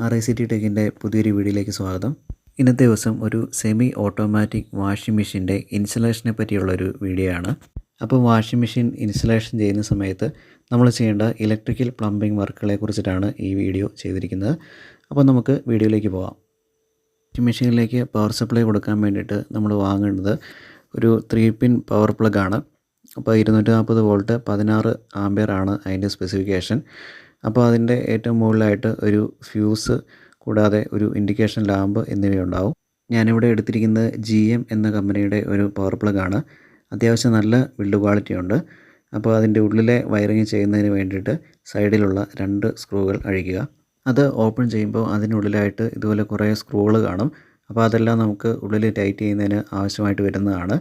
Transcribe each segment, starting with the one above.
RICT ടെക്കിൻ്റെ പുതിയൊരു വീഡിയോയിലേക്ക് സ്വാഗതം. ഇന്നത്തെ ദിവസം ഒരു സെമി ഓട്ടോമാറ്റിക് വാഷിംഗ് മെഷീൻ്റെ ഇൻസ്റ്റലേഷനെ പറ്റിയുള്ളൊരു വീഡിയോ ആണ്. അപ്പോൾ വാഷിംഗ് മെഷീൻ ഇൻസ്റ്റലേഷൻ ചെയ്യുന്ന സമയത്ത് നമ്മൾ ചെയ്യേണ്ട ഇലക്ട്രിക്കൽ പ്ലംബിംഗ് വർക്കുകളെ കുറിച്ചിട്ടാണ് ഈ വീഡിയോ ചെയ്തിരിക്കുന്നത്. അപ്പോൾ നമുക്ക് വീഡിയോയിലേക്ക് പോകാം. വാഷിംഗ് മെഷീനിലേക്ക് പവർ സപ്ലൈ കൊടുക്കാൻ വേണ്ടിയിട്ട് നമ്മൾ വാങ്ങേണ്ടത് ഒരു 3 പിൻ പവർ പ്ലഗ് ആണ്. അപ്പോൾ 240 വോൾട്ട് 16 ആംപിയർ ആണ് അതിൻ്റെ സ്പെസിഫിക്കേഷൻ. അപ്പോൾ അതിൻ്റെ ഏറ്റവും മുകളിലായിട്ട് ഒരു ഫ്യൂസ് കൂടാതെ ഒരു ഇൻഡിക്കേഷൻ ലാമ്പ് എന്നിവയുണ്ടാവും. ഞാനിവിടെ എടുത്തിരിക്കുന്നത് GM എന്ന കമ്പനിയുടെ ഒരു പവർ പ്ലഗ് ആണ്. അത്യാവശ്യം നല്ല ബിൽഡ് ക്വാളിറ്റി ഉണ്ട്. അപ്പോൾ അതിൻ്റെ ഉള്ളിലെ വയറിങ് ചെയ്യുന്നതിന് വേണ്ടിയിട്ട് സൈഡിലുള്ള 2 സ്ക്രൂകൾ അഴിക്കുക. അത് ഓപ്പൺ ചെയ്യുമ്പോൾ അതിനുള്ളിലായിട്ട് ഇതുപോലെ കുറേ സ്ക്രൂകൾ കാണും. അപ്പോൾ അതെല്ലാം നമുക്ക് ഉള്ളിൽ ടൈറ്റ് ചെയ്യുന്നതിന് ആവശ്യമായിട്ട് വരുന്നതാണ്.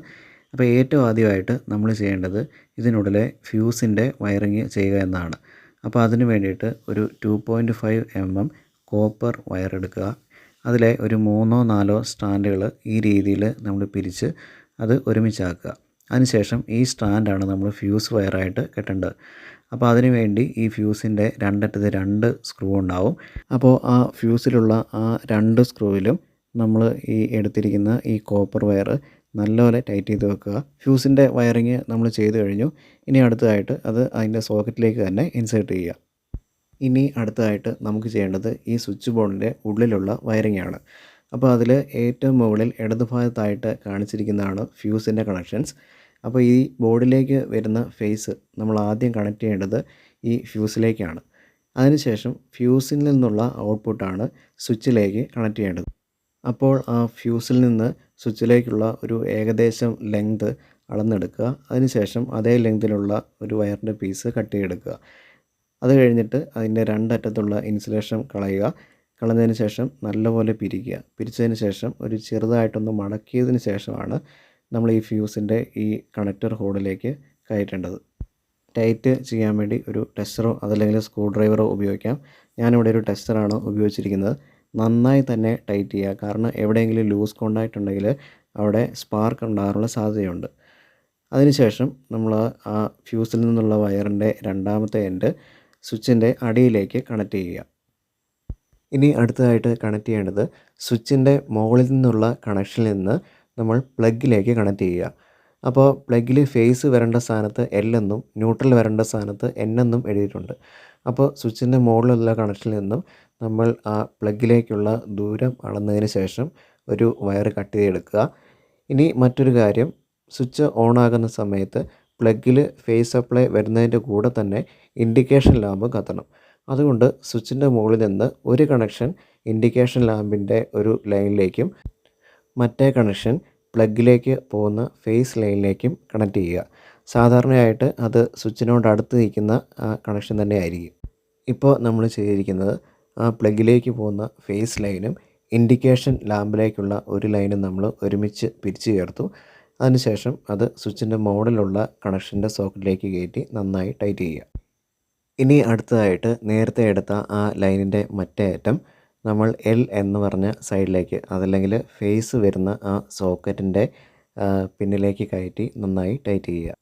അപ്പോൾ ഏറ്റവും ആദ്യമായിട്ട് നമ്മൾ ചെയ്യേണ്ടത് ഇതിനുള്ളിലെ ഫ്യൂസിൻ്റെ വയറിങ് ചെയ്യുക എന്നതാണ്. അപ്പോൾ അതിന് വേണ്ടിയിട്ട് ഒരു 2.5 mm കോപ്പർ വയർ എടുക്കുക. അതിലെ ഒരു 3-4 സ്റ്റാൻഡുകൾ ഈ രീതിയിൽ നമ്മൾ പിരിച്ച് അത് ഒരുമിച്ചാക്കുക. അതിനുശേഷം ഈ സ്റ്റാൻഡാണ് നമ്മൾ ഫ്യൂസ് വയറായിട്ട് കെട്ടേണ്ടത്. അപ്പോൾ അതിന് വേണ്ടി ഈ ഫ്യൂസിൻ്റെ രണ്ടറ്റത്ത് 2 സ്ക്രൂ ഉണ്ടാവും. അപ്പോൾ ആ ഫ്യൂസിലുള്ള ആ 2 സ്ക്രൂവിലും നമ്മൾ ഈ എടുത്തിരിക്കുന്ന ഈ കോപ്പർ വയർ നല്ലപോലെ ടൈറ്റ് ചെയ്ത് വെക്കുക. ഫ്യൂസിൻ്റെ വയറിങ് നമ്മൾ ചെയ്ത് കഴിഞ്ഞു. ഇനി അടുത്തതായിട്ട് അത് അതിൻ്റെ സോക്കറ്റിലേക്ക് തന്നെ ഇൻസേർട്ട് ചെയ്യുക. ഇനി അടുത്തതായിട്ട് നമുക്ക് ചെയ്യേണ്ടത് ഈ സ്വിച്ച് ബോർഡിൻ്റെ ഉള്ളിലുള്ള വയറിംഗ് ആണ്. അപ്പോൾ അതിൽ ഏറ്റവും മുകളിൽ ഇടതുഭാഗത്തായിട്ട് കാണിച്ചിരിക്കുന്നതാണ് ഫ്യൂസിൻ്റെ കണക്ഷൻസ്. അപ്പോൾ ഈ ബോർഡിലേക്ക് വരുന്ന ഫേസ് നമ്മൾ ആദ്യം കണക്ട് ചെയ്യേണ്ടത് ഈ ഫ്യൂസിലേക്കാണ്. അതിനുശേഷം ഫ്യൂസിൽ നിന്നുള്ള ഔട്ട്പുട്ടാണ് സ്വിച്ചിലേക്ക് കണക്ട് ചെയ്യേണ്ടത്. അപ്പോൾ ആ ഫ്യൂസിൽ നിന്ന് സ്വിച്ചിലേക്കുള്ള ഒരു ഏകദേശം ലെങ്ത് അളന്നെടുക്കുക. അതിനുശേഷം അതേ ലെങ്തിലുള്ള ഒരു വയറിൻ്റെ പീസ് കട്ട് ചെയ്തെടുക്കുക. അത് കഴിഞ്ഞിട്ട് അതിൻ്റെ 2 അറ്റത്തുള്ള ഇൻസുലേഷൻ കളയുക. കളഞ്ഞതിന് ശേഷം നല്ലപോലെ പിരിക്കുക. പിരിച്ചതിന് ശേഷം ഒരു ചെറുതായിട്ടൊന്ന് മടക്കിയതിന് ശേഷമാണ് നമ്മൾ ഈ ഫ്യൂസിൻ്റെ ഈ കണക്ടർ ഹോളിലേക്ക് കയറ്റേണ്ടത്. ടൈറ്റ് ചെയ്യാൻ വേണ്ടി ഒരു ടെസ്റ്ററോ അതല്ലെങ്കിൽ സ്ക്രൂ ഡ്രൈവറോ ഉപയോഗിക്കാം. ഞാനിവിടെ ഒരു ടെസ്റ്ററാണ് ഉപയോഗിച്ചിരിക്കുന്നത്. നന്നായി തന്നെ ടൈറ്റ് ചെയ്യുക. കാരണം എവിടെയെങ്കിലും ലൂസ് കോണ്ടാക്റ്റ് ഉണ്ടെങ്കിൽ അവിടെ സ്പാർക്ക് ഉണ്ടാകാനുള്ള സാധ്യതയുണ്ട്. അതിനുശേഷം നമ്മൾ ആ ഫ്യൂസിൽ നിന്നുള്ള വയറിൻ്റെ രണ്ടാമത്തെ എൻഡ് സ്വിച്ചിൻ്റെ അടിയിലേക്ക് കണക്ട് ചെയ്യുക. ഇനി അടുത്തതായിട്ട് കണക്ട് ചെയ്യേണ്ടത് സ്വിച്ചിൻ്റെ മുകളിൽ നിന്നുള്ള കണക്ഷനിൽ നിന്ന് നമ്മൾ പ്ലഗിലേക്ക് കണക്ട് ചെയ്യുക. അപ്പോൾ പ്ലഗിൽ ഫേസ് വരേണ്ട സ്ഥാനത്ത് L എന്നും ന്യൂട്രൽ വരേണ്ട സ്ഥാനത്ത് N എന്നും എഴുതിയിട്ടുണ്ട്. അപ്പോൾ സ്വിച്ചിൻ്റെ മുകളിലുള്ള കണക്ഷനിൽ നിന്നും നമ്മൾ ആ പ്ലഗിലേക്കുള്ള ദൂരം അളന്നതിന് ശേഷം ഒരു വയർ കട്ട് ചെയ്തെടുക്കുക. ഇനി മറ്റൊരു കാര്യം, സ്വിച്ച് ഓൺ ആകുന്ന സമയത്ത് പ്ലഗിൽ ഫേസ് സപ്ലൈ വരുന്നതിൻ്റെ കൂടെ തന്നെ ഇൻഡിക്കേഷൻ ലാമ്പ് കത്തണം. അതുകൊണ്ട് സ്വിച്ചിൻ്റെ മുകളിൽ നിന്ന് ഒരു കണക്ഷൻ ഇൻഡിക്കേഷൻ ലാമ്പിൻ്റെ ഒരു ലൈനിലേക്കും മറ്റേ കണക്ഷൻ പ്ലഗിലേക്ക് പോകുന്ന ഫേസ് ലൈനിലേക്കും കണക്ട് ചെയ്യുക. സാധാരണയായിട്ട് അത് സ്വിച്ചിനോട് അടുത്ത് നിൽക്കുന്ന ആ കണക്ഷൻ തന്നെ ആയിരിക്കും. ഇപ്പോൾ നമ്മൾ ചെയ്തിരിക്കുന്നത് ആ പ്ലഗിലേക്ക് പോകുന്ന ഫേസ് ലൈനും ഇൻഡിക്കേഷൻ ലാമ്പിലേക്കുള്ള ഒരു ലൈനും നമ്മൾ ഒരുമിച്ച് പിരിച്ചു ചേർത്തു. അതിനുശേഷം അത് സ്വിച്ചിൻ്റെ മോഡലുള്ള കണക്ഷൻ്റെ സോക്കറ്റിലേക്ക് കയറ്റി നന്നായി ടൈറ്റ് ചെയ്യുക. ഇനി അടുത്തതായിട്ട് നേരത്തെ എടുത്ത ആ ലൈനിൻ്റെ മറ്റേ അറ്റം നമ്മൾ L എന്ന് പറഞ്ഞ സൈഡിലേക്ക് അതല്ലെങ്കിൽ ഫേസ് വരുന്ന ആ സോക്കറ്റിൻ്റെ പിന്നിലേക്ക് കയറ്റി നന്നായി ടൈറ്റ് ചെയ്യുക.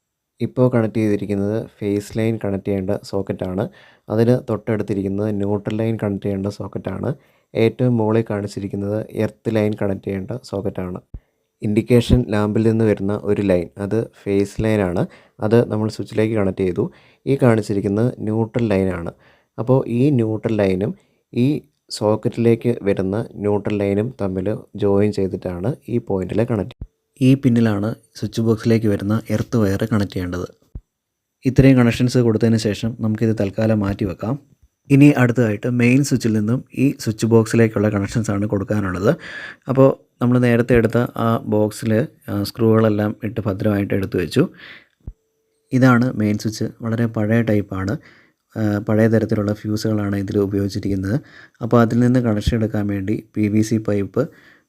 ഇപ്പോൾ കണക്ട് ചെയ്തിരിക്കുന്നത് ഫേസ് ലൈൻ കണക്ട് ചെയ്യേണ്ട സോക്കറ്റാണ്. അതിന് തൊട്ടടുത്തിരിക്കുന്നത് ന്യൂട്രൽ ലൈൻ കണക്ട് ചെയ്യേണ്ട സോക്കറ്റാണ്. ഏറ്റവും മുകളിൽ കാണിച്ചിരിക്കുന്നത് എർത്ത് ലൈൻ കണക്ട് ചെയ്യേണ്ട സോക്കറ്റാണ്. ഇൻഡിക്കേഷൻ ലാമ്പിൽ നിന്ന് വരുന്ന ഒരു ലൈൻ അത് ഫേസ് ലൈനാണ്. അത് നമ്മൾ സ്വിച്ചിലേക്ക് കണക്ട് ചെയ്തു. ഈ കാണിച്ചിരിക്കുന്നത് ന്യൂട്രൽ ലൈനാണ്. അപ്പോൾ ഈ ന്യൂട്രൽ ലൈനും ഈ സോക്കറ്റിലേക്ക് വരുന്ന ന്യൂട്രൽ ലൈനും തമ്മിൽ ജോയിൻ ചെയ്തിട്ടാണ് ഈ പോയിന്റിൽ കണക്ട്. ഈ പിന്നിലാണ് സ്വിച്ച് ബോക്സിലേക്ക് വരുന്ന എർത്ത് വയർ കണക്ട് ചെയ്യേണ്ടത്. ഇത്രയും കണക്ഷൻസ് കൊടുത്തതിന് ശേഷം നമുക്കിത് തൽക്കാലം മാറ്റി വെക്കാം. ഇനി അടുത്തതായിട്ട് മെയിൻ സ്വിച്ചിൽ നിന്നും ഈ സ്വിച്ച് ബോക്സിലേക്കുള്ള കണക്ഷൻസാണ് കൊടുക്കാനുള്ളത്. അപ്പോൾ നമ്മൾ നേരത്തെ എടുത്ത ആ ബോക്സിൽ സ്ക്രൂകളെല്ലാം ഇട്ട് ഭദ്രമായിട്ട് എടുത്തു വെച്ചു. ഇതാണ് മെയിൻ സ്വിച്ച്. വളരെ പഴയ ടൈപ്പാണ്. പഴയ തരത്തിലുള്ള ഫ്യൂസുകളാണ് ഇതിൽ ഉപയോഗിച്ചിരിക്കുന്നത്. അപ്പോൾ അതിൽ നിന്ന് കണക്ഷൻ എടുക്കാൻ വേണ്ടി PVC പൈപ്പ്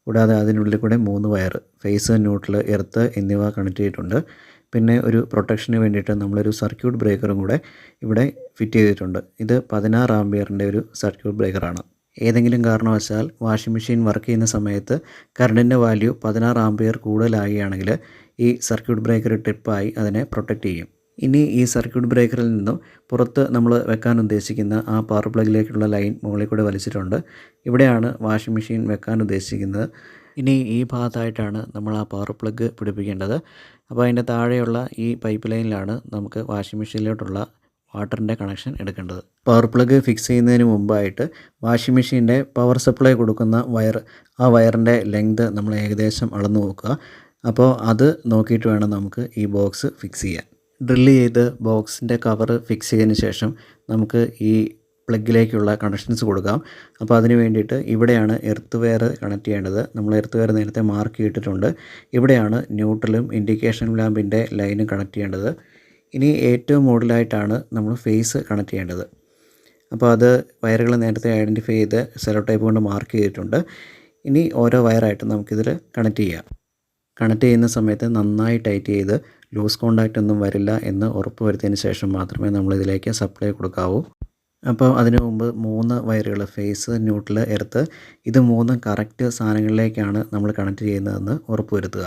കൂടാതെ അതിനുള്ളിൽ കൂടെ 3 വയർ ഫേസ്, ന്യൂട്രൽ, എർത്ത് എന്നിവ കണക്ട് ചെയ്തിട്ടുണ്ട്. പിന്നെ ഒരു പ്രൊട്ടക്ഷന് വേണ്ടിയിട്ട് നമ്മളൊരു സർക്യൂട്ട് ബ്രേക്കറും കൂടെ ഇവിടെ ഫിറ്റ് ചെയ്തിട്ടുണ്ട്. ഇത് 16 ആംപിയറിൻ്റെ ഒരു സർക്യൂട്ട് ബ്രേക്കറാണ്. ഏതെങ്കിലും കാരണവശാൽ വാഷിംഗ് മെഷീൻ വർക്ക് ചെയ്യുന്ന സമയത്ത് കറണ്ടിൻ്റെ വാല്യൂ 16 ആംപിയർ കൂടുതലാകുകയാണെങ്കിൽ ഈ സർക്യൂട്ട് ബ്രേക്കർ ട്രിപ്പായി അതിനെ പ്രൊട്ടക്റ്റ് ചെയ്യും. ഇനി ഈ സർക്യൂട്ട് ബ്രേക്കറിൽ നിന്നും പുറത്ത് നമ്മൾ വെക്കാൻ ഉദ്ദേശിക്കുന്ന ആ പവർ പ്ലഗിലേക്കുള്ള ലൈൻ മുകളിൽ കൂടെ വലിച്ചിട്ടുണ്ട്. ഇവിടെയാണ് വാഷിംഗ് മെഷീൻ വെക്കാൻ ഉദ്ദേശിക്കുന്നത്. ഇനി ഈ ഭാഗത്തായിട്ടാണ് നമ്മൾ ആ പവർ പ്ലഗ് പിടിപ്പിക്കേണ്ടത്. അപ്പോൾ അതിൻ്റെ താഴെയുള്ള ഈ പൈപ്പ് ലൈനിലാണ് നമുക്ക് വാഷിംഗ് മെഷീനിലോട്ടുള്ള വാട്ടറിൻ്റെ കണക്ഷൻ എടുക്കേണ്ടത്. പവർ പ്ലഗ് ഫിക്സ് ചെയ്യുന്നതിന് മുമ്പായിട്ട് വാഷിംഗ് മെഷീൻ്റെ പവർ സപ്ലൈ കൊടുക്കുന്ന ആ വയറിൻ്റെ ലെങ്ത് നമ്മൾ ഏകദേശം അളന്ന് നോക്കുക. അപ്പോൾ അത് നോക്കിയിട്ട് വേണം നമുക്ക് ഈ ബോക്സ് ഫിക്സ് ചെയ്യാൻ. ഡ്രില്ല് ചെയ്ത് ബോക്സിൻ്റെ കവർ ഫിക്സ് ചെയ്തതിന് ശേഷം നമുക്ക് ഈ പ്ലഗിലേക്കുള്ള കണക്ഷൻസ് കൊടുക്കാം. അപ്പോൾ അതിന് വേണ്ടിയിട്ട് ഇവിടെയാണ് എർത്ത് വെയർ കണക്ട് ചെയ്യേണ്ടത്. നമ്മൾ എർത്ത് വെയർ നേരത്തെ മാർക്ക് ചെയ്തിട്ടുണ്ട്. ഇവിടെയാണ് ന്യൂട്രലും ഇൻഡിക്കേഷൻ ലാമ്പിൻ്റെ ലൈനും കണക്ട് ചെയ്യേണ്ടത്. ഇനി ഏറ്റവും മുകളിലായിട്ടാണ് നമ്മൾ ഫേസ് കണക്ട് ചെയ്യേണ്ടത്. അപ്പോൾ അത് വയറുകൾ നേരത്തെ ഐഡൻറ്റിഫൈ ചെയ്ത് സെലോ ടൈപ്പ് കൊണ്ട് മാർക്ക് ചെയ്തിട്ടുണ്ട്. ഇനി ഓരോ വയറായിട്ട് നമുക്കിതിൽ കണക്ട് ചെയ്യാം. കണക്ട് ചെയ്യുന്ന സമയത്ത് നന്നായി ടൈറ്റ് ചെയ്ത് ലൂസ് കോണ്ടാക്റ്റ് ഒന്നും വരില്ല എന്ന് ഉറപ്പ് വരുത്തിയതിന് ശേഷം മാത്രമേ നമ്മളിതിലേക്ക് സപ്ലൈ കൊടുക്കാവൂ. അപ്പോൾ അതിനു മുമ്പ് 3 വയറുകൾ ഫേസ്, ന്യൂട്രൽ, എർത്ത് ഇത് 3 കറക്റ്റ് സാധനങ്ങളിലേക്കാണ് നമ്മൾ കണക്ട് ചെയ്യുന്നതെന്ന് ഉറപ്പ് വരുത്തുക.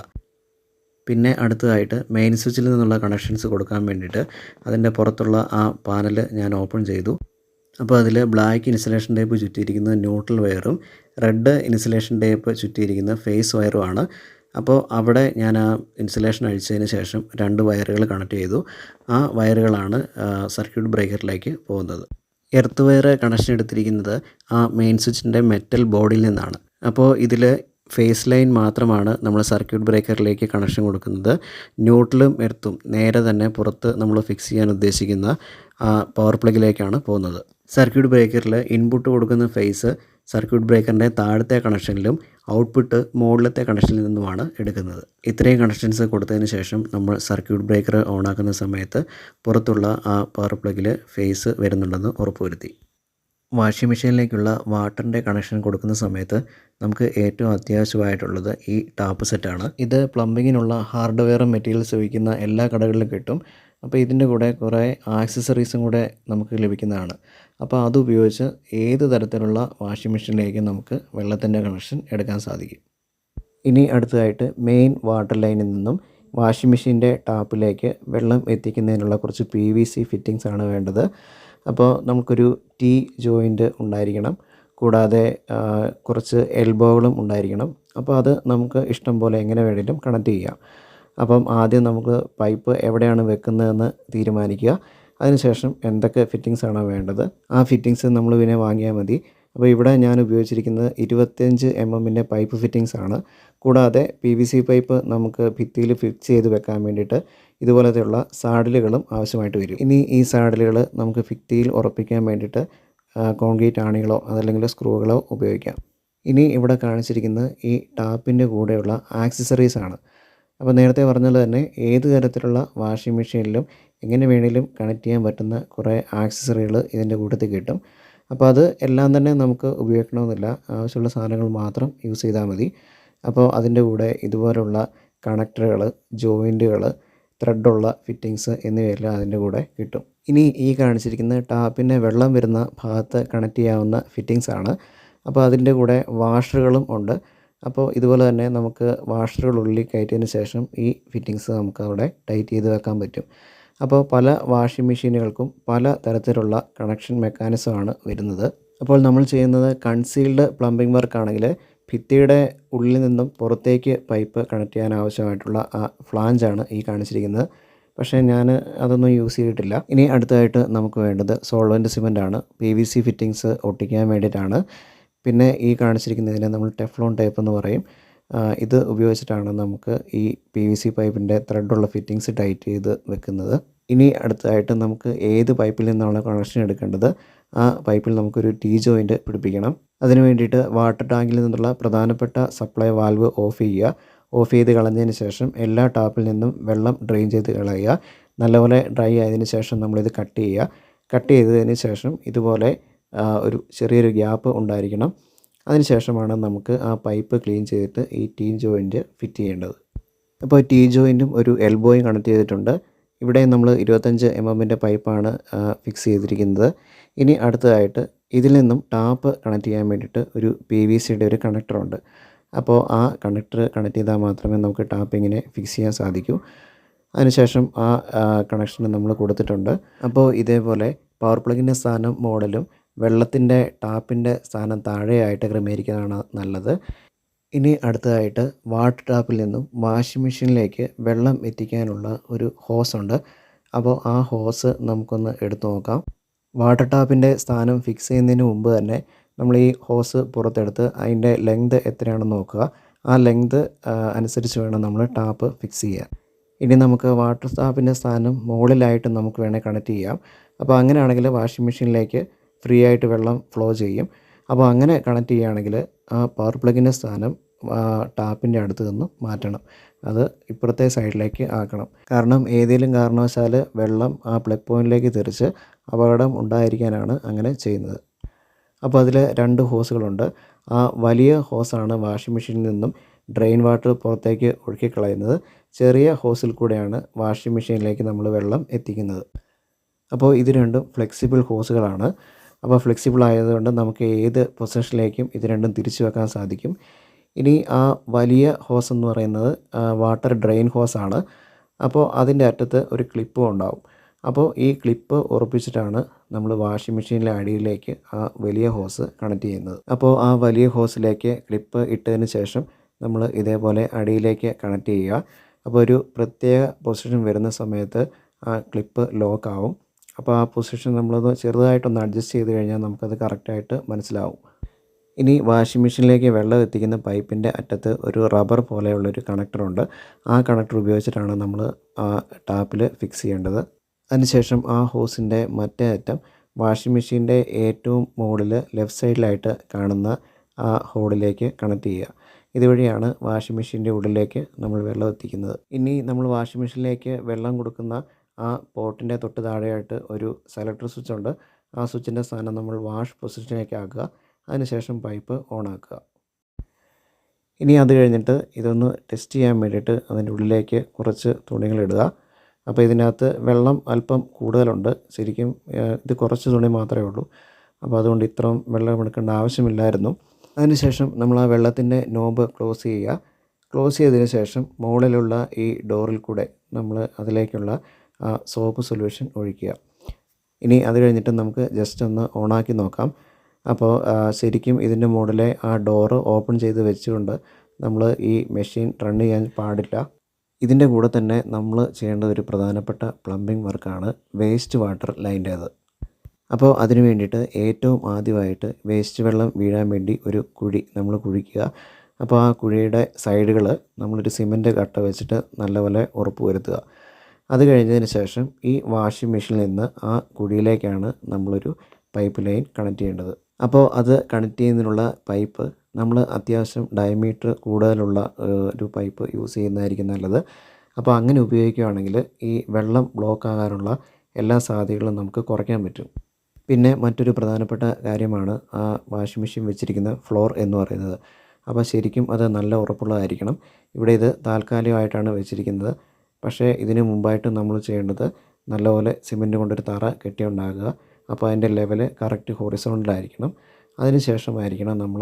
പിന്നെ അടുത്തതായിട്ട് മെയിൻ സ്വിച്ചിൽ നിന്നുള്ള കണക്ഷൻസ് കൊടുക്കാൻ വേണ്ടിയിട്ട് അതിൻ്റെ പുറത്തുള്ള ആ പാനൽ ഞാൻ ഓപ്പൺ ചെയ്തു. അപ്പോൾ അതിൽ ബ്ലാക്ക് ഇൻസുലേഷൻ ടേപ്പ് ചുറ്റിയിരിക്കുന്ന ന്യൂട്രൽ വയറും റെഡ് ഇൻസുലേഷൻ ടേപ്പ് ചുറ്റിയിരിക്കുന്ന ഫേസ് വയറുമാണ്. അപ്പോൾ അവിടെ ഞാൻ ആ ഇൻസുലേഷൻ അഴിച്ചതിന് ശേഷം 2 വയറുകൾ കണക്ട് ചെയ്തു. ആ വയറുകളാണ് സർക്യൂട്ട് ബ്രേക്കറിലേക്ക് പോകുന്നത്. എർത്ത് വയർ കണക്ഷൻ എടുത്തിരിക്കുന്നത് ആ മെയിൻ സ്വിച്ചിൻ്റെ മെറ്റൽ ബോർഡിൽ നിന്നാണ്. അപ്പോൾ ഇതിൽ ഫേസ് ലൈൻ മാത്രമാണ് നമ്മൾ സർക്യൂട്ട് ബ്രേക്കറിലേക്ക് കണക്ഷൻ കൊടുക്കുന്നത്. ന്യൂട്രലും എർത്തും നേരെ തന്നെ പുറത്ത് നമ്മൾ ഫിക്സ് ചെയ്യാൻ ഉദ്ദേശിക്കുന്ന പവർ പ്ലഗിലേക്കാണ് പോകുന്നത്. സർക്യൂട്ട് ബ്രേക്കറിൽ ഇൻപുട്ട് കൊടുക്കുന്ന ഫേസ് സർക്യൂട്ട് ബ്രേക്കറിൻ്റെ താഴത്തെ കണക്ഷനിലും ഔട്ട്പുട്ട് മുകളിലത്തെ കണക്ഷനിൽ നിന്നുമാണ് എടുക്കുന്നത്. ഇത്രയും കണക്ഷൻസ് കൊടുത്തതിന് ശേഷം നമ്മൾ സർക്യൂട്ട് ബ്രേക്കർ ഓണാക്കുന്ന സമയത്ത് പുറത്തുള്ള ആ പവർ പ്ലഗിൽ ഫേസ് വരുന്നുണ്ടെന്ന് ഉറപ്പുവരുത്തി. വാഷിംഗ് മെഷീനിലേക്കുള്ള വാട്ടറിൻ്റെ കണക്ഷൻ കൊടുക്കുന്ന സമയത്ത് നമുക്ക് ഏറ്റവും അത്യാവശ്യമായിട്ടുള്ളത് ഈ ടാപ്പ് സെറ്റാണ്. ഇത് പ്ലംബിങ്ങിനുള്ള ഹാർഡ്വെയറും മെറ്റീരിയൽസ് ഉപയോഗിക്കുന്ന എല്ലാ കടകളിലും കിട്ടും. അപ്പോൾ ഇതിൻ്റെ കൂടെ കുറേ ആക്സസറീസും കൂടെ നമുക്ക് ലഭിക്കുന്നതാണ്. അപ്പോൾ അതുപയോഗിച്ച് ഏത് തരത്തിലുള്ള വാഷിംഗ് മെഷീനിലേക്കും നമുക്ക് വെള്ളത്തിൻ്റെ കണക്ഷൻ എടുക്കാൻ സാധിക്കും. ഇനി അടുത്തതായിട്ട് മെയിൻ വാട്ടർ ലൈനിൽ നിന്നും വാഷിംഗ് മെഷീൻ്റെ ടാപ്പിലേക്ക് വെള്ളം എത്തിക്കുന്നതിനുള്ള കുറച്ച് PVC ഫിറ്റിങ്സ് ആണ് വേണ്ടത്. അപ്പോൾ നമുക്കൊരു T ജോയിൻ്റ് ഉണ്ടായിരിക്കണം. കൂടാതെ കുറച്ച് എൽബോകളും ഉണ്ടായിരിക്കണം. അപ്പോൾ അത് നമുക്ക് ഇഷ്ടം പോലെ എങ്ങനെ വേണമെങ്കിലും കണക്ട് ചെയ്യാം. അപ്പം ആദ്യം നമുക്ക് പൈപ്പ് എവിടെയാണ് വെക്കുന്നതെന്ന് തീരുമാനിക്കുക. അതിനുശേഷം എന്തൊക്കെ ഫിറ്റിങ്സ് ആണോ വേണ്ടത് ആ ഫിറ്റിങ്സ് നമ്മൾ പിന്നെ വാങ്ങിയാൽ മതി. അപ്പോൾ ഇവിടെ ഞാൻ ഉപയോഗിച്ചിരിക്കുന്നത് 25 mm പൈപ്പ് ഫിറ്റിങ്സ് ആണ്. കൂടാതെ PVC പൈപ്പ് നമുക്ക് ഭിത്തിയിൽ ഫിക്സ് ചെയ്ത് വെക്കാൻ വേണ്ടിയിട്ട് ഇതുപോലത്തെയുള്ള സാഡിലുകളും ആവശ്യമായിട്ട് വരും. ഇനി ഈ സാഡിലുകൾ നമുക്ക് ഭിത്തിയിൽ ഉറപ്പിക്കാൻ വേണ്ടിയിട്ട് കോൺക്രീറ്റ് ആണികളോ അതല്ലെങ്കിൽ സ്ക്രൂകളോ ഉപയോഗിക്കാം. ഇനി ഇവിടെ കാണിച്ചിരിക്കുന്നത് ഈ ടാപ്പിൻ്റെ കൂടെയുള്ള ആക്സസറീസ് ആണ്. അപ്പോൾ നേരത്തെ പറഞ്ഞത് തന്നെ ഏത് തരത്തിലുള്ള വാഷിംഗ് മെഷീനിലും എങ്ങനെ വേണമെങ്കിലും കണക്ട് ചെയ്യാൻ പറ്റുന്ന കുറേ ആക്സസറികൾ ഇതിൻ്റെ കൂട്ടത്തിൽ കിട്ടും. അപ്പോൾ അത് എല്ലാം തന്നെ നമുക്ക് ഉപയോഗിക്കണമെന്നില്ല. ആവശ്യമുള്ള സാധനങ്ങൾ മാത്രം യൂസ് ചെയ്താൽ മതി. അപ്പോൾ അതിൻ്റെ കൂടെ ഇതുപോലുള്ള കണക്ടറുകൾ, ജോയിൻറ്റുകൾ, ത്രെഡുള്ള ഫിറ്റിങ്സ് എന്നിവയെല്ലാം അതിൻ്റെ കൂടെ കിട്ടും. ഇനി ഈ കാണിച്ചിരിക്കുന്ന ടാപ്പിൻ്റെ വെള്ളം വരുന്ന ഭാഗത്ത് കണക്ട് ചെയ്യാവുന്ന ഫിറ്റിങ്സ് ആണ്. അപ്പോൾ അതിൻ്റെ കൂടെ വാഷറുകളും ഉണ്ട്. അപ്പോൾ ഇതുപോലെ തന്നെ നമുക്ക് വാഷറുകൾ ഉള്ളിൽ കയറ്റിയതിന് ശേഷം ഈ ഫിറ്റിങ്സ് നമുക്ക് അവിടെ ടൈറ്റ് ചെയ്ത് വെക്കാൻ പറ്റും. അപ്പോൾ പല വാഷിംഗ് മെഷീനുകൾക്കും പല തരത്തിലുള്ള കണക്ഷൻ മെക്കാനിസമാണ് വരുന്നത്. അപ്പോൾ നമ്മൾ ചെയ്യുന്നത് കൺസീൽഡ് പ്ലംബിംഗ് വർക്കാണെങ്കിൽ ഭിത്തിയുടെ ഉള്ളിൽ നിന്നും പുറത്തേക്ക് പൈപ്പ് കണക്ട് ചെയ്യാൻ ആവശ്യമായിട്ടുള്ള ആ ഫ്ലാഞ്ചാണ് ഈ കാണിച്ചിരിക്കുന്നത്. പക്ഷേ ഞാൻ അതൊന്നും യൂസ് ചെയ്തിട്ടില്ല. ഇനി അടുത്തതായിട്ട് നമുക്ക് വേണ്ടത് സോൾവെൻറ്റ് സിമൻ്റ് ആണ്. PVC ഫിറ്റിങ്സ് ഒട്ടിക്കാൻ വേണ്ടിയിട്ടാണ്. പിന്നെ ഈ കാണിച്ചിരിക്കുന്നതിനെ നമ്മൾ ടെഫ്ലോൺ ടേപ്പ് എന്ന് പറയും. ഇത് ഉപയോഗിച്ചിട്ടാണ് നമുക്ക് ഈ PVC പൈപ്പിൻ്റെ ത്രെഡുള്ള ഫിറ്റിങ്സ് ടൈറ്റ് ചെയ്ത് വെക്കുന്നത്. ഇനി അടുത്തതായിട്ട് നമുക്ക് ഏത് പൈപ്പിൽ നിന്നാണ് കണക്ഷൻ എടുക്കേണ്ടത് ആ പൈപ്പിൽ നമുക്കൊരു T ജോയിൻ്റ് പിടിപ്പിക്കണം. അതിന് വേണ്ടിയിട്ട് വാട്ടർ ടാങ്കിൽ നിന്നുള്ള പ്രധാനപ്പെട്ട സപ്ലൈ വാൽവ് ഓഫ് ചെയ്യുക. ഓഫ് ചെയ്ത് കളഞ്ഞതിന് ശേഷം എല്ലാ ടാപ്പിൽ നിന്നും വെള്ളം ഡ്രെയിൻ ചെയ്ത് കളയുക. നല്ലപോലെ ഡ്രൈ ആയതിനു ശേഷം നമ്മളിത് കട്ട് ചെയ്യുക. കട്ട് ചെയ്തതിന് ശേഷം ഇതുപോലെ ഒരു ചെറിയൊരു ഗ്യാപ്പ് ഉണ്ടായിരിക്കണം. അതിന് ശേഷമാണ് നമുക്ക് ആ പൈപ്പ് ക്ലീൻ ചെയ്തിട്ട് ഈ T ജോയിൻറ്റ് ഫിറ്റ് ചെയ്യേണ്ടത്. അപ്പോൾ T ജോയിൻറ്റും ഒരു എൽബോയും കണക്ട് ചെയ്തിട്ടുണ്ട്. ഇവിടെ നമ്മൾ 25 mm പൈപ്പാണ് ഫിക്സ് ചെയ്തിരിക്കുന്നത്. ഇനി അടുത്തതായിട്ട് ഇതിൽ നിന്നും ടാപ്പ് കണക്ട് ചെയ്യാൻ വേണ്ടിയിട്ട് ഒരു PVCയുടെ ഒരു കണക്ടറുണ്ട്. അപ്പോൾ ആ കണക്ടർ കണക്ട് ചെയ്താൽ മാത്രമേ നമുക്ക് ടാപ്പ് ഇങ്ങനെ ഫിക്സ് ചെയ്യാൻ സാധിക്കൂ. അതിനുശേഷം ആ കണക്ഷൻ നമ്മൾ കൊടുത്തിട്ടുണ്ട്. അപ്പോൾ ഇതേപോലെ പവർ പ്ലഗിൻ്റെ സ്ഥാനം മുകളിലും വെള്ളത്തിൻ്റെ ടാപ്പിൻ്റെ സ്ഥാനം താഴെയായിട്ട് ക്രമീകരിക്കുന്നതാണ് നല്ലത്. ഇനി അടുത്തതായിട്ട് വാട്ടർ ടാപ്പിൽ നിന്നും വാഷിംഗ് മെഷീനിലേക്ക് വെള്ളം എത്തിക്കാനുള്ള ഒരു ഹോസുണ്ട്. അപ്പോൾ ആ ഹോസ് നമുക്കൊന്ന് എടുത്തു നോക്കാം. വാട്ടർ ടാപ്പിൻ്റെ സ്ഥാനം ഫിക്സ് ചെയ്യുന്നതിന് മുമ്പ് തന്നെ നമ്മൾ ഈ ഹോസ് പുറത്തെടുത്ത് അതിൻ്റെ ലെങ്ത് എത്രയാണെന്ന് നോക്കുക. ആ ലെങ്ത് അനുസരിച്ച് വേണം നമ്മൾ ടാപ്പ് ഫിക്സ് ചെയ്യാൻ. ഇനി നമുക്ക് വാട്ടർ ടാപ്പിൻ്റെ സ്ഥാനം മുകളിലായിട്ട് നമുക്ക് വേണേൽ കണക്ട് ചെയ്യാം. അപ്പോൾ അങ്ങനെയാണെങ്കിൽ വാഷിംഗ് മെഷീനിലേക്ക് ഫ്രീ ആയിട്ട് വെള്ളം ഫ്ലോ ചെയ്യും. അപ്പോൾ അങ്ങനെ കണക്ട് ചെയ്യുകയാണെങ്കിൽ ആ പവർ പ്ലഗിൻ്റെ സ്ഥാനം ടാപ്പിൻ്റെ അടുത്ത് നിന്ന് മാറ്റണം. അത് ഇപ്പുറത്തെ സൈഡിലേക്ക് ആക്കണം. കാരണം ഏതെങ്കിലും കാരണവശാൽ വെള്ളം ആ പ്ലഗ് പോയിൻറ്റിലേക്ക് തെറിച്ച് അപകടം ഉണ്ടായിരിക്കാനാണ് അങ്ങനെ ചെയ്യുന്നത്. അപ്പോൾ അതിൽ 2 ഹോസുകളുണ്ട്. ആ വലിയ ഹോസാണ് വാഷിംഗ് മെഷീനിൽ നിന്നും ഡ്രെയിൻ വാട്ടർ പുറത്തേക്ക് ഒഴുക്കിക്കളയുന്നത്. ചെറിയ ഹോസിൽ കൂടെയാണ് വാഷിംഗ് മെഷീനിലേക്ക് നമ്മൾ വെള്ളം എത്തിക്കുന്നത്. അപ്പോൾ ഇത് രണ്ടും ഫ്ലെക്സിബിൾ ഹോസുകളാണ്. അപ്പോൾ ഫ്ലെക്സിബിൾ ആയതുകൊണ്ട് നമുക്ക് ഏത് പൊസിഷനിലേക്കും ഇത് രണ്ടും തിരിച്ചു വെക്കാൻ സാധിക്കും. ഇനി ആ വലിയ ഹോസ് എന്ന് പറയുന്നത് വാട്ടർ ഡ്രെയിൻ ഹോസാണ്. അപ്പോൾ അതിൻ്റെ അറ്റത്ത് ഒരു ക്ലിപ്പും ഉണ്ടാവും. അപ്പോൾ ഈ ക്ലിപ്പ് ഉറപ്പിച്ചിട്ടാണ് നമ്മൾ വാഷിംഗ് മെഷീനിലെ അടിയിലേക്ക് ആ വലിയ ഹോസ് കണക്ട് ചെയ്യുന്നത്. അപ്പോൾ ആ വലിയ ഹോസിലേക്ക് ക്ലിപ്പ് ഇട്ടതിന് ശേഷം നമ്മൾ ഇതേപോലെ അടിയിലേക്ക് കണക്ട് ചെയ്യുക. അപ്പോൾ ഒരു പ്രത്യേക പൊസിഷൻ വരുന്ന സമയത്ത് ആ ക്ലിപ്പ് ലോക്ക് ആവും. അപ്പോൾ ആ പൊസിഷൻ നമ്മളത് ചെറുതായിട്ടൊന്ന് അഡ്ജസ്റ്റ് ചെയ്ത് കഴിഞ്ഞാൽ നമുക്കത് കറക്റ്റായിട്ട് മനസ്സിലാവും. ഇനി വാഷിംഗ് മെഷീനിലേക്ക് വെള്ളം എത്തിക്കുന്ന പൈപ്പിൻ്റെ അറ്റത്ത് ഒരു റബ്ബർ പോലെയുള്ളൊരു കണക്ടറുണ്ട്. ആ കണക്ടർ ഉപയോഗിച്ചിട്ടാണ് നമ്മൾ ആ ടാപ്പിൽ ഫിക്സ് ചെയ്യേണ്ടത്. അതിനുശേഷം ആ ഹോസിൻ്റെ മറ്റേ അറ്റം വാഷിംഗ് മെഷീൻ്റെ ഏറ്റവും മുകളിൽ ലെഫ്റ്റ് സൈഡിലായിട്ട് കാണുന്ന ആ ഹോളിലേക്ക് കണക്ട് ചെയ്യുക. ഇതുവഴിയാണ് വാഷിംഗ് മെഷീൻ്റെ ഉള്ളിലേക്ക് നമ്മൾ വെള്ളം എത്തിക്കുന്നത്. ഇനി നമ്മൾ വാഷിംഗ് മെഷീനിലേക്ക് വെള്ളം കൊടുക്കുന്ന ആ പോട്ടിൻ്റെ തൊട്ട് താഴെയായിട്ട് ഒരു സെലക്ടർ സ്വിച്ച് ഉണ്ട്. ആ സ്വിച്ചിൻ്റെ സ്ഥാനം നമ്മൾ വാഷ് പൊസിഷനിലേക്ക് ആക്കുക. അതിനുശേഷം പൈപ്പ് ഓൺ ആക്കുക. ഇനി അത് കഴിഞ്ഞിട്ട് ഇതൊന്ന് ടെസ്റ്റ് ചെയ്യാൻ വേണ്ടിയിട്ട് അതിൻ്റെ ഉള്ളിലേക്ക് കുറച്ച് തുണികളിടുക. അപ്പോൾ ഇതിനകത്ത് വെള്ളം അല്പം കൂടുതലുണ്ട്. ശരിക്കും ഇത് കുറച്ച് തുണി മാത്രമേ ഉള്ളൂ. അപ്പോൾ അതുകൊണ്ട് ഇത്രയും വെള്ളം എടുക്കേണ്ട ആവശ്യമില്ലായിരുന്നു. അതിനുശേഷം നമ്മൾ ആ വെള്ളത്തിൻ്റെ നോബ് ക്ലോസ് ചെയ്യുക. ക്ലോസ് ചെയ്തതിന് ശേഷം മുകളിലുള്ള ഈ ഡോറിൽ കൂടെ നമ്മൾ അതിലേക്കുള്ള സോപ്പ് സൊല്യൂഷൻ ഒഴിക്കുക. ഇനി അത് കഴിഞ്ഞിട്ട് നമുക്ക് ജസ്റ്റ് ഒന്ന് ഓണാക്കി നോക്കാം. അപ്പോൾ ശരിക്കും ഇതിൻ്റെ മുകളിലെ ആ ഡോറ് ഓപ്പൺ ചെയ്ത് വെച്ചുകൊണ്ട് നമ്മൾ ഈ മെഷീൻ റൺ ചെയ്യാൻ പാടില്ല. ഇതിൻ്റെ കൂടെ തന്നെ നമ്മൾ ചെയ്യേണ്ട ഒരു പ്രധാനപ്പെട്ട പ്ലംബിംഗ് വർക്കാണ് വേസ്റ്റ് വാട്ടർ ലൈൻ്റേത്. അപ്പോൾ അതിന് വേണ്ടിയിട്ട് ഏറ്റവും ആദ്യമായിട്ട് വേസ്റ്റ് വെള്ളം വീഴാൻ വേണ്ടി ഒരു കുഴി നമ്മൾ കുഴിക്കുക. അപ്പോൾ ആ കുഴിയുടെ സൈഡുകൾ നമ്മളൊരു സിമൻറ്റ് കട്ട വെച്ചിട്ട് നല്ലപോലെ ഉറപ്പ് വരുത്തുക. അത് കഴിഞ്ഞതിന് ശേഷം ഈ വാഷിംഗ് മെഷീനിൽ നിന്ന് ആ കുഴിയിലേക്കാണ് നമ്മളൊരു പൈപ്പ് ലൈൻ കണക്ട് ചെയ്യേണ്ടത്. അപ്പോൾ അത് കണക്ട് ചെയ്യുന്നതിനുള്ള പൈപ്പ് നമ്മൾ അത്യാവശ്യം ഡയമീറ്റർ കൂടുതലുള്ള ഒരു പൈപ്പ് യൂസ് ചെയ്യുന്നതായിരിക്കും നല്ലത്. അപ്പോൾ അങ്ങനെ ഉപയോഗിക്കുകയാണെങ്കിൽ ഈ വെള്ളം ബ്ലോക്ക് ആകാനുള്ള എല്ലാ സാധ്യതകളും നമുക്ക് കുറയ്ക്കാൻ പറ്റും. പിന്നെ മറ്റൊരു പ്രധാനപ്പെട്ട കാര്യമാണ് ആ വാഷിംഗ് മെഷീൻ വെച്ചിരിക്കുന്ന ഫ്ലോർ എന്ന് പറയുന്നത്. അപ്പോൾ ശരിക്കും അത് നല്ല ഉറപ്പുള്ളതായിരിക്കണം. ഇവിടെ ഇത് താൽക്കാലികമായിട്ടാണ് വെച്ചിരിക്കുന്നത്. പക്ഷേ ഇതിന് മുമ്പായിട്ട് നമ്മൾ ചെയ്യേണ്ടത് നല്ലപോലെ സിമൻറ്റ് കൊണ്ടൊരു തറ കെട്ടിയുണ്ടാകുക. അപ്പോൾ അതിൻ്റെ ലെവൽ കറക്റ്റ് ഹൊറിസോണ്ടലായിരിക്കണം. അതിന് ശേഷമായിരിക്കണം നമ്മൾ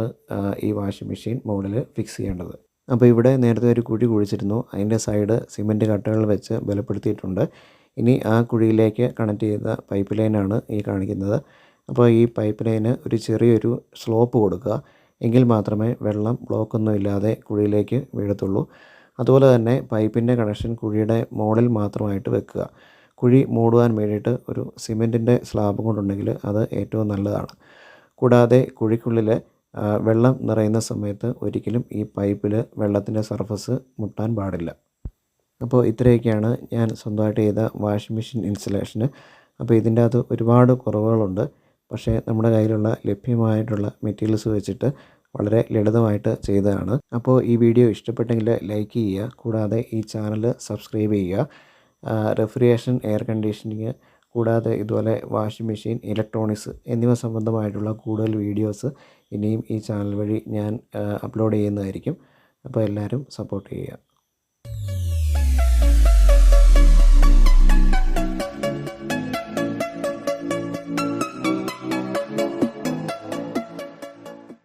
ഈ വാഷിംഗ് മെഷീൻ മുകളിൽ ഫിക്സ് ചെയ്യേണ്ടത്. അപ്പോൾ ഇവിടെ നേരത്തെ ഒരു കുഴി കുഴിച്ചിരുന്നു. അതിൻ്റെ സൈഡ് സിമൻറ്റ് കട്ടകൾ വെച്ച് ബലപ്പെടുത്തിയിട്ടുണ്ട്. ഇനി ആ കുഴിയിലേക്ക് കണക്ട് ചെയ്ത പൈപ്പ് ലൈനാണ് ഈ കാണിക്കുന്നത്. അപ്പോൾ ഈ പൈപ്പ് ലൈന് ഒരു ചെറിയൊരു സ്ലോപ്പ് കൊടുക്കുക. എങ്കിൽ മാത്രമേ വെള്ളം ബ്ലോക്കൊന്നും ഇല്ലാതെ കുഴിയിലേക്ക് വീഴത്തുള്ളൂ. അതുപോലെ തന്നെ പൈപ്പിൻ്റെ കണക്ഷൻ കുഴിയുടെ മുകളിൽ മാത്രമായിട്ട് വെക്കുക. കുഴി മൂടുവാൻ വേണ്ടിയിട്ട് ഒരു സിമൻറ്റിൻ്റെ സ്ലാബ് കൊണ്ടുണ്ടെങ്കിൽ അത് ഏറ്റവും നല്ലതാണ്. കൂടാതെ കുഴിക്കുള്ളിൽ വെള്ളം നിറയുന്ന സമയത്ത് ഒരിക്കലും ഈ പൈപ്പിൽ വെള്ളത്തിൻ്റെ സർഫസ് മുട്ടാൻ പാടില്ല. അപ്പോൾ ഇത്രയൊക്കെയാണ് ഞാൻ സ്വന്തമായിട്ട് ചെയ്ത വാഷിംഗ് മെഷീൻ ഇൻസ്റ്റലേഷന്. അപ്പോൾ ഇതിൻ്റെ അകത്ത് ഒരുപാട് കുറവുകളുണ്ട്. പക്ഷേ നമ്മുടെ കയ്യിലുള്ള ലഭ്യമായിട്ടുള്ള മെറ്റീരിയൽസ് വെച്ചിട്ട് വളരെ ലളിതമായിട്ട് ചെയ്തതാണ്. അപ്പോൾ ഈ വീഡിയോ ഇഷ്ടപ്പെട്ടെങ്കിൽ ലൈക്ക് ചെയ്യുക. കൂടാതെ ഈ ചാനൽ സബ്സ്ക്രൈബ് ചെയ്യുക. റെഫ്രിജറേഷൻ, എയർ കണ്ടീഷനിങ്, കൂടാതെ ഇതുപോലെ വാഷിംഗ് മെഷീൻ, ഇലക്ട്രോണിക്സ് എന്നിവ സംബന്ധമായിട്ടുള്ള കൂടുതൽ വീഡിയോസ് ഇനിയും ഈ ചാനൽ വഴി ഞാൻ അപ്ലോഡ് ചെയ്യുന്നതായിരിക്കും. അപ്പോൾ എല്ലാവരും സപ്പോർട്ട് ചെയ്യുക.